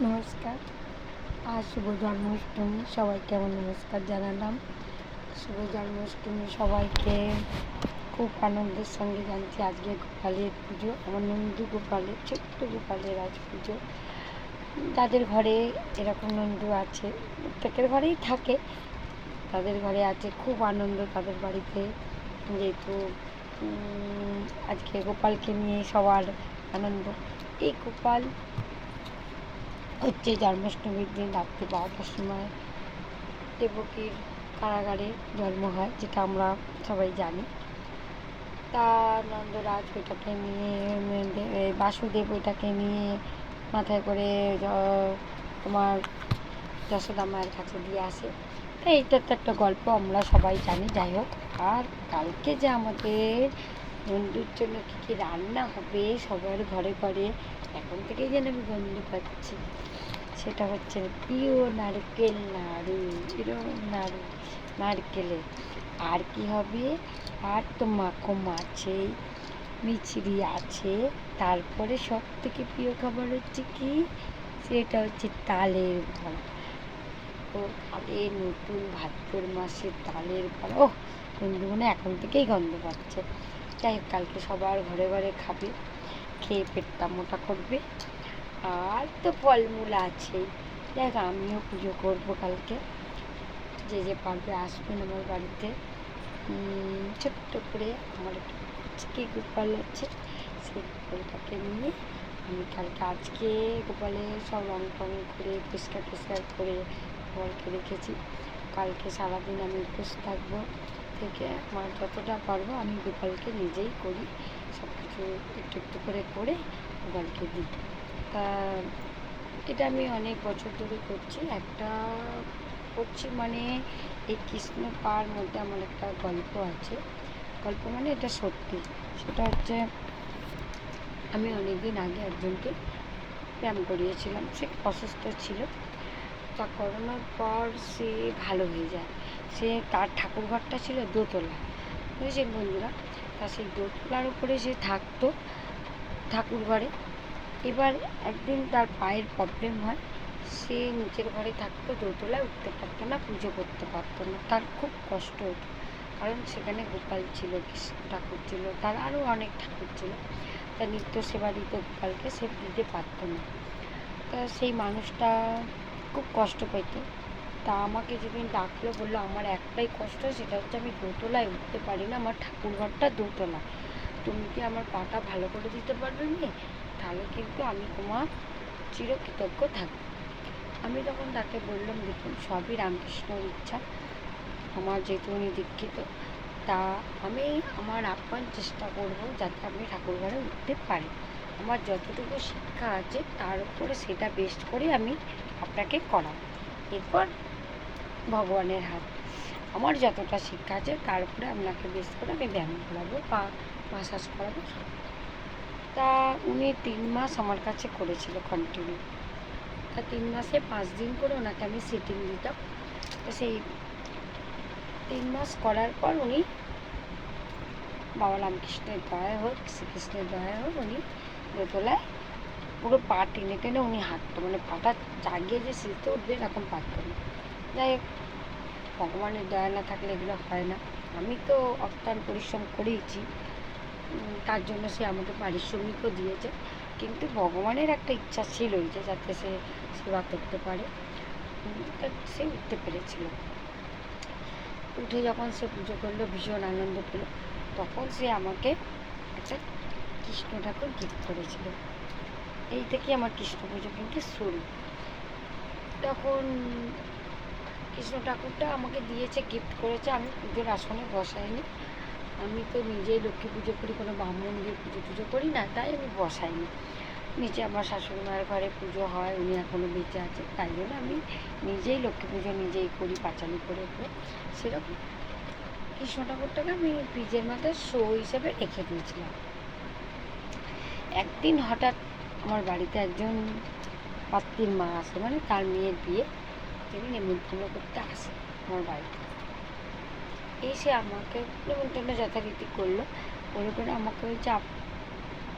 নমস্কার। আজ শুভ জন্মাষ্টমী, সবাইকে আমার নমস্কার জানালাম। শুভ জন্মাষ্টমী সবাইকে খুব আনন্দের সঙ্গে জানছি। আজকে গোপালের পুজো, আমার নন্দু গোপালের, ছোট্ট গোপালের আজ পুজো। যাদের ঘরে এরকম নন্দু আছে, প্রত্যেকের ঘরেই থাকে, তাদের ঘরে আছে খুব আনন্দ তাদের বাড়িতে, যেহেতু আজকে গোপালকে নিয়ে সবার আনন্দ। এই গোপাল হচ্ছে জন্মাষ্টমীর দিন রাত্রি 12টার সময় দেবকীর কারাগারে জন্ম হয়, যেটা আমরা সবাই জানি। তা নন্দরাজ ওইটাকে নিয়ে, বাসুদেব ওইটাকে নিয়ে মাথায় করে তোমার যশোদা মায়ের কাছে দিয়ে আসে। তাই এইটা তো একটা গল্প, আমরা সবাই জানি। যাই হোক, আর কালকে যে আমাদের নন্দুর জন্য কী কী রান্না হবে সবার ঘরে ঘরে, এখন থেকেই যেন আমি গন্ধ পাচ্ছি। সেটা হচ্ছে প্রিয় নারকেল নাড়ু, এরকম নাড়ু নারকেলের। আর কি হবে, আর তো মাখন আছে, মিছরি আছে, তারপরে সব থেকে প্রিয় খাবার হচ্ছে কি, সেটা হচ্ছে তালের বড়া। ও তালের নতুন ভাদ্র মাসের তালের বড়া, ও বন্ধুগুলো এখন থেকেই গন্ধ পাচ্ছে। যাই হোক, কালকে সবার ঘরে ঘরে খাবে, খেয়ে পেটটা মোটা করবে। আর তো ফলমূল আছেই। দেখ, আমিও পুজো করবো কালকে, যে যে পারবে আসবেন আমার বাড়িতে। ছোট্ট করে আমার একটা কুচকি গোপাল আছে, সেই গোপালটাকে নিয়ে আমি কালকে, আজকে গোপালের সব রং টং করে পরিষ্কার টরিষ্কার করে গোপালকে রেখেছি। কালকে সারাদিন আমি উপোস থাকবো, থেকে আমার যতটা পারবো আমি গোপালকে নিজেই করি, সব কিছু একটু একটু করে করে গোপালকে দিই। তা এটা আমি অনেক বছর ধরে করছি, মানে এই কৃষ্ণ পার মধ্যে আমার একটা গল্প আছে। গল্প মানে এটা সত্যি। সেটা হচ্ছে, আমি অনেক দিন আগে একজনকে ব্যায়াম করিয়েছিলাম। সে অসুস্থ ছিল, তা করানোর পর সে ভালো হয়ে যায়। সে তার ঠাকুরঘরটা ছিল দোতলা, বুঝেছেন বন্ধুরা। তা সেই দোতলার উপরে সে থাকতো ঠাকুর ঘরে। এবার একদিন তার পায়ের প্রবলেম হয়, সে নিচের ঘরে থাকতো, দোতলায় উঠতে পারতো না, পুজো করতে পারতো না। তার খুব কষ্ট হতো, কারণ সেখানে গোপাল ছিল, কৃষ্ণ ঠাকুর ছিল, তার আরও অনেক ঠাকুর ছিল। তার নিত্য সেবা দিত গোপালকে, সে দিতে পারতো না। তা সেই মানুষটা খুব কষ্ট পেত। তা আমাকে যেদিন ডাকলো, বললো আমার একটাই কষ্ট, সেটা হচ্ছে আমি দোতলায় উঠতে পারি না, আমার ঠাকুরঘরটা দোতলা, তুমি কি আমার পাটা ভালো করে দিতে পারবে না? তাহলে কিন্তু আমি তোমার চিরকৃতজ্ঞ থাকবো। আমি তখন তাকে বললাম, দেখুন সবই রামকৃষ্ণর ইচ্ছা, আমার যেহেতু উনি দীক্ষিত, তা আমি আমার আপ্রাণ চেষ্টা করব যাতে আপনি ঠাকুরঘরে উঠতে পারেন। আমার যতটুকু শিক্ষা আছে তার উপরে সেটা বেস্ট করে আমি আপনাকে করাবো। এরপর ভগবানের হাত, আমার যতটা শিক্ষা আছে তার উপরে আপনাকে বেস্ট করে আমি ব্যায়াম করাবো বা মাসাজ করাবো। তা উনি 3 মাস আমার কাছে করেছিল কন্টিনিউ। তা 3 মাসে 5 দিন করে ওনাকে আমি সিটিং দিতাম। তো সেই 3 মাস করার পর উনি, বাবা রামকৃষ্ণের দয়া হোক, শ্রীকৃষ্ণের দয়া হোক, উনি দোতলায় পুরো পা টেনে টেনে উনি হাঁটতো, মানে পাটা জাগিয়ে যে সিঁড়িতে উঠবে এরকম পারতো না। যাই হোক, ভগবানের দয়া না থাকলে এগুলো হয় না। আমি তো অক্লান্ত পরিশ্রম করেইছি, তার জন্য সে আমাকে পারিশ্রমিকও দিয়েছে, কিন্তু ভগবানের একটা ইচ্ছা ছিলই যে যাতে সে সেবা করতে পারে। সে উঠতে পেরেছিল। উঠে যখন সে পুজো করলো, ভীষণ আনন্দ পেল। তখন সে আমাকে একটা কৃষ্ণ ঠাকুর গিফট করেছিল। এই থেকে আমার কৃষ্ণ পুজো কিন্তু শুরু। তখন কৃষ্ণ ঠাকুরটা আমাকে দিয়েছে, গিফট করেছে, আমি পুজোর আসনে বসাইনি। আমি তো নিজেই লক্ষ্মী পুজো করি, কোনো ব্রাহ্মণ দিয়ে পুজো টুজো করি না, তাই আমি বসাইনি। নিচে আমার শাশুড়ি মায়ের ঘরে পুজো হয়, উনি এখনও বেঁচে আছে, তাই জন্য আমি নিজেই লক্ষ্মী পুজো নিজেই করি, পাঁচালি করে করে। সেরকম কৃষ্ণ ঠাকুরটাকে আমি ফ্রিজের মাথায় শো হিসেবে রেখে দিয়েছিলাম। একদিন হঠাৎ আমার বাড়িতে একজন পাত্রীর মা আসে, মানে তার মেয়ের বিয়ে, তিনি নেমন্তন্ন করতে আসে আমার বাড়িতে। এসে আমাকে নেমন্তন্ন যথারীতি করলো, করে করে আমাকে বলছে,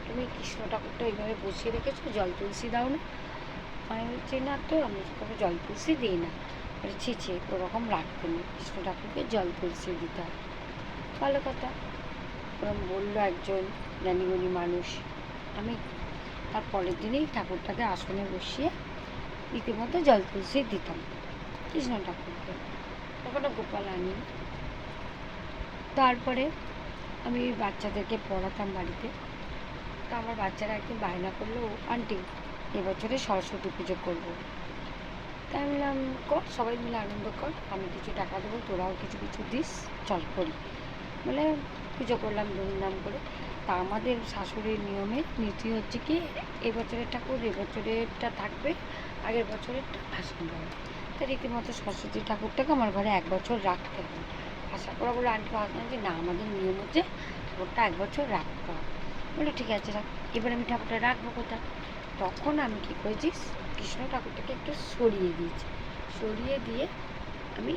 তুমি কৃষ্ণ ঠাকুরটা এইভাবে বসিয়ে রেখেছো, জল তুলসী দাও না? আমি বলছি না, তো আমি কোনো জল তুলসী দিই না। ছি ছি, ওরকম রাখতেন না, কৃষ্ণ ঠাকুরকে জল তুলসী দিতে হয়। ভালো কথা, ওরকম বললো একজন জ্ঞানীগুণী মানুষ। আমি তার পরের দিনেই ঠাকুরটাকে আসনে বসিয়ে রীতিমতো জল তুলসী দিতাম কৃষ্ণ ঠাকুরকে, তখনও গোপাল আনি। তারপরে আমি বাচ্চাদেরকে পড়াতাম বাড়িতে। তো আমার বাচ্চারা একদিন বায়না করলো, আন্টি এবছরে সরস্বতী পুজো করবো। তাই আমি বললাম কর, সবাই মিলে আনন্দ কর, আমি কিছু টাকা দেবো, তোরাও কিছু কিছু দিস, চল করি। বলে পুজো করলাম ধুমধাম করে। তা আমাদের শাশুড়ির নিয়মে নীতি হচ্ছে কি, এবছরের ঠাকুর এবছরেরটা থাকবে, আগের বছরেরটা ভাসান দেবে। তা রীতিমতো সরস্বতী ঠাকুরটাকে আমার ঘরে 1 বছর রাখতে হবে। আশা করা বলে আন্টি ভাবলাম যে না, আমাদের নিয়ম হচ্ছে ঠাকুরটা 1 বছর রাখতে হবে। বলে ঠিক আছে রাখ। এবার আমি ঠাকুরটা রাখবো কোথায়? তখন আমি কী করেছি, কৃষ্ণ ঠাকুরটাকে একটু সরিয়ে দিয়েছি। সরিয়ে দিয়ে আমি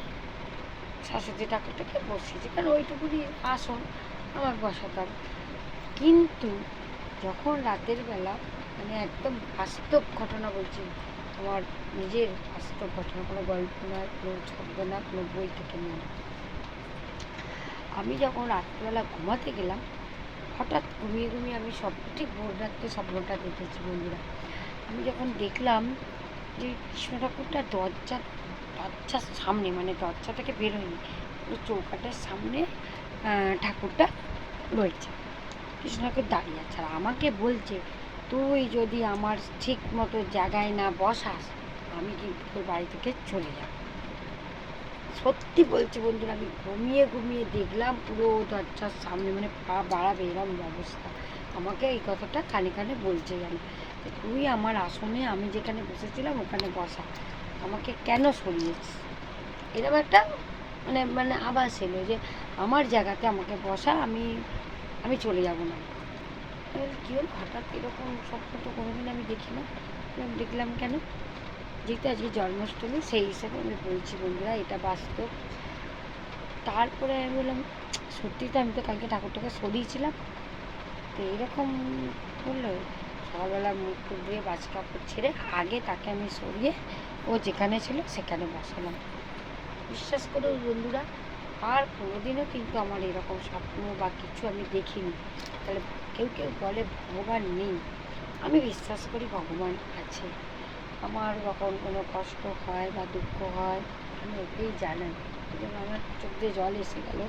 সরস্বতী ঠাকুরটাকে বসিয়েছি, কারণ ওইটুকুনি আসন আমার বসাতাম। কিন্তু যখন রাতের বেলা, মানে একদম বাস্তব ঘটনা বলছি, আমার নিজের বাস্তব ঘটনা, কোনো গল্প নয়, কোনো ছন্দ না, কোনো বই থেকে নয়। আমি যখন রাত্রিবেলা ঘুমাতে গেলাম, হঠাৎ ঘুমিয়ে ঘুমিয়ে আমি ঠিক ভোর রাত্রে স্বপ্নটা দেখেছি বন্ধুরা। আমি যখন দেখলাম যে কৃষ্ণ ঠাকুরটা দরজার সামনে, মানে দরজা থেকে বেরোয়নি, পুরো চৌকাঠের সামনে ঠাকুরটা রয়েছে, কৃষ্ণ ঠাকুর দাঁড়িয়ে আছে। আর আমাকে বলছে, তুই যদি আমার ঠিক মতো জায়গায় না বসাস, আমি কিন্তু তোর বাড়ি থেকে চলে যাব। সত্যি বলছি বন্ধুরা, আমি ঘুমিয়ে ঘুমিয়ে দেখলাম পুরো দরজার সামনে, মানে পা বাড়াবে এরম অবস্থা। আমাকে এই কথাটা কানে কানে বলছে, জানো, যে তুই আমার আসনে, আমি যেখানে বসেছিলাম ওখানে বসা, আমাকে কেন সরিয়েছিস? এরকম একটা মানে মানে আভাস এলো যে আমার জায়গাতে আমাকে বসা, আমি চলে যাব না। কী হলো হঠাৎ এরকম স্বপ্ন, তো কোনোদিন আমি দেখি না। দেখলাম কেন? যেহেতু আজকে জন্মাষ্টমী, সেই হিসাবে আমি বলছি বন্ধুরা, এটা বাস্তব। তারপরে আমি বললাম সত্যি তো, আমি তো কালকে ঠাকুরটাকে সরিয়েছিলাম, তো এইরকম বললো। সকালবেলা মুখ টুক দিয়ে বাজ কাপড় ছেড়ে আগে তাকে আমি সরিয়ে ও যেখানে ছিল সেখানে বসালাম। বিশ্বাস করো বন্ধুরা, আর কোনোদিনও কিন্তু আমার এরকম স্বপ্ন বা কিছু আমি দেখিনি। তাহলে কেউ কেউ বলে ভগবান নেই, আমি বিশ্বাস করি ভগবান আছে। আমার যখন কোনো কষ্ট হয় বা দুঃখ হয়, আমি ওকেই জানাই। এবং আমার চোখ দিয়ে জল এসে গেল।